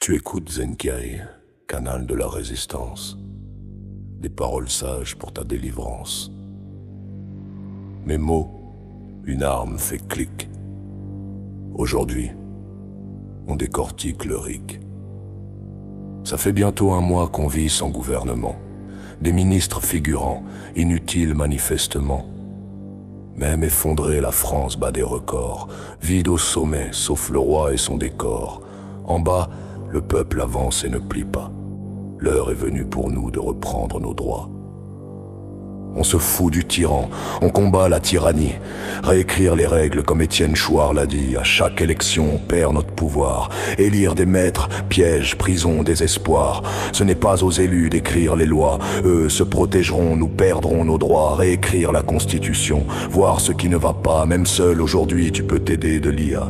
Tu écoutes Zenkai, canal de la résistance. Des paroles sages pour ta délivrance. Mes mots, une arme fait clic. Aujourd'hui, on décortique le RIC. Ça fait bientôt un mois qu'on vit sans gouvernement. Des ministres figurants, inutiles manifestement. Même effondrée, la France bat des records. Vide au sommet, sauf le roi et son décor. En bas, le peuple avance et ne plie pas. L'heure est venue pour nous de reprendre nos droits. On se fout du tyran, on combat la tyrannie. Réécrire les règles comme Étienne Chouard l'a dit. À chaque élection, on perd notre pouvoir. Élire des maîtres, piège, prison, désespoir. Ce n'est pas aux élus d'écrire les lois. Eux se protégeront, nous perdrons nos droits. Réécrire la Constitution, voir ce qui ne va pas. Même seul aujourd'hui, tu peux t'aider de l'IA.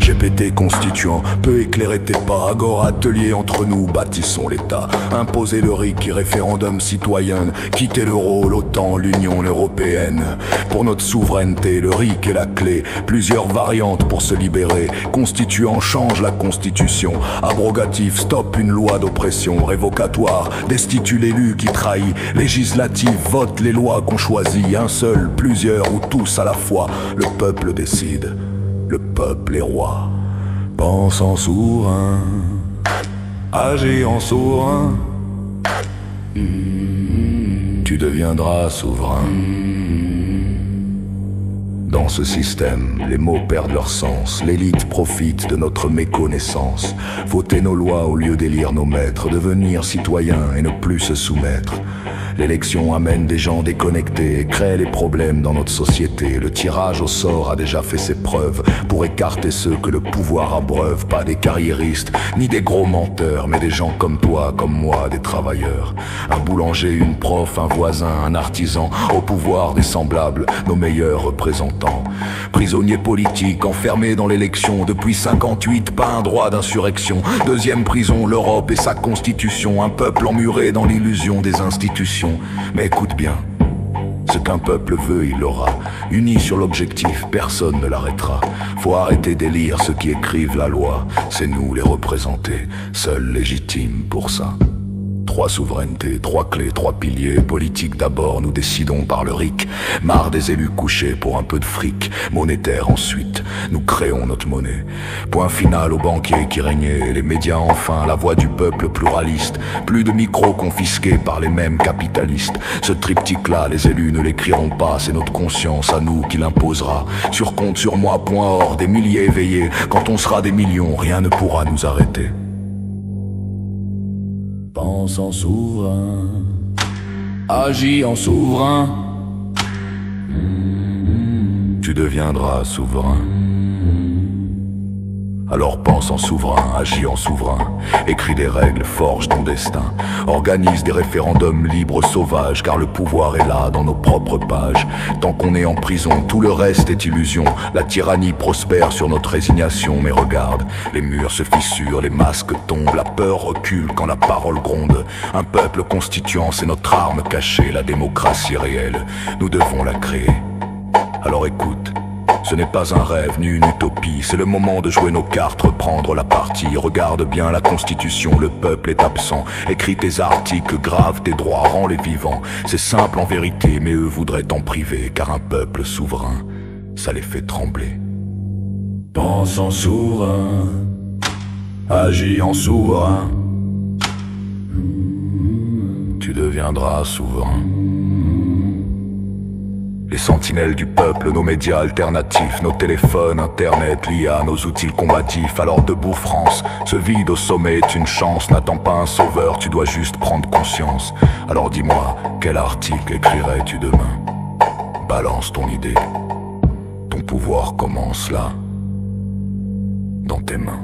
GPT constituant peut éclairer tes pas. Agora atelier entre nous, bâtissons l'État. Imposer le RIC, référendum citoyen. Quitter l'euro, l'OTAN, l'Union européenne. Pour notre souveraineté, le RIC est la clé. Plusieurs variantes pour se libérer. Constituant change la constitution. Abrogatif, stop une loi d'oppression. Révocatoire, destitue l'élu qui trahit. Législatif, vote les lois qu'on choisit. Un seul, plusieurs ou tous à la fois. Le peuple décide. Le peuple est roi. Pense en souverain, agis en souverain. Tu deviendras souverain. Dans ce système, les mots perdent leur sens. L'élite profite de notre méconnaissance. Voter nos lois au lieu d'élire nos maîtres. Devenir citoyen et ne plus se soumettre. L'élection amène des gens déconnectés et crée les problèmes dans notre société. Le tirage au sort a déjà fait ses preuves pour écarter ceux que le pouvoir abreuve. Pas des carriéristes, ni des gros menteurs, mais des gens comme toi, comme moi, des travailleurs. Un boulanger, une prof, un voisin, un artisan, au pouvoir des semblables, nos meilleurs représentants. Prisonniers politiques, enfermés dans l'élection depuis 58, pas un droit d'insurrection. Deuxième prison, l'Europe et sa constitution. Un peuple emmuré dans l'illusion des institutions. Mais écoute bien, ce qu'un peuple veut, il l'aura. Uni sur l'objectif, personne ne l'arrêtera. Faut arrêter d'élire ceux qui écrivent la loi. C'est nous les représentés, seuls légitimes pour ça. 3 souverainetés, 3 clés, 3 piliers. Politique d'abord, nous décidons par le RIC. Marre des élus couchés pour un peu de fric. Monétaire ensuite, nous créons notre monnaie. Point final aux banquiers qui régnaient. Les médias enfin, la voix du peuple pluraliste. Plus de micros confisqués par les mêmes capitalistes. Ce triptyque-là, les élus ne l'écriront pas. C'est notre conscience à nous qui l'imposera. Sur compte sur moi, point hors, des milliers éveillés. Quand on sera des millions, rien ne pourra nous arrêter. Pense en souverain, agis en souverain. Tu deviendras souverain. Alors pense en souverain, agis en souverain. Écris des règles, forge ton destin. Organise des référendums libres, sauvages, car le pouvoir est là, dans nos propres pages. Tant qu'on est en prison, tout le reste est illusion. La tyrannie prospère sur notre résignation. Mais regarde, les murs se fissurent, les masques tombent. La peur recule quand la parole gronde. Un peuple constituant, c'est notre arme cachée. La démocratie réelle, nous devons la créer. Alors écoute, ce n'est pas un rêve ni une utopie, c'est le moment de jouer nos cartes, reprendre la partie. Regarde bien la Constitution, le peuple est absent. Écris tes articles, grave tes droits, rends-les vivants. C'est simple en vérité, mais eux voudraient t'en priver, car un peuple souverain, ça les fait trembler. Pense en souverain, agis en souverain. Tu deviendras souverain. Les sentinelles du peuple, nos médias alternatifs, nos téléphones, internet, l'IA, nos outils combatifs. Alors debout France, ce vide au sommet est une chance. N'attends pas un sauveur, tu dois juste prendre conscience. Alors dis-moi, quel article écrirais-tu demain? Balance ton idée. Ton pouvoir commence là, dans tes mains.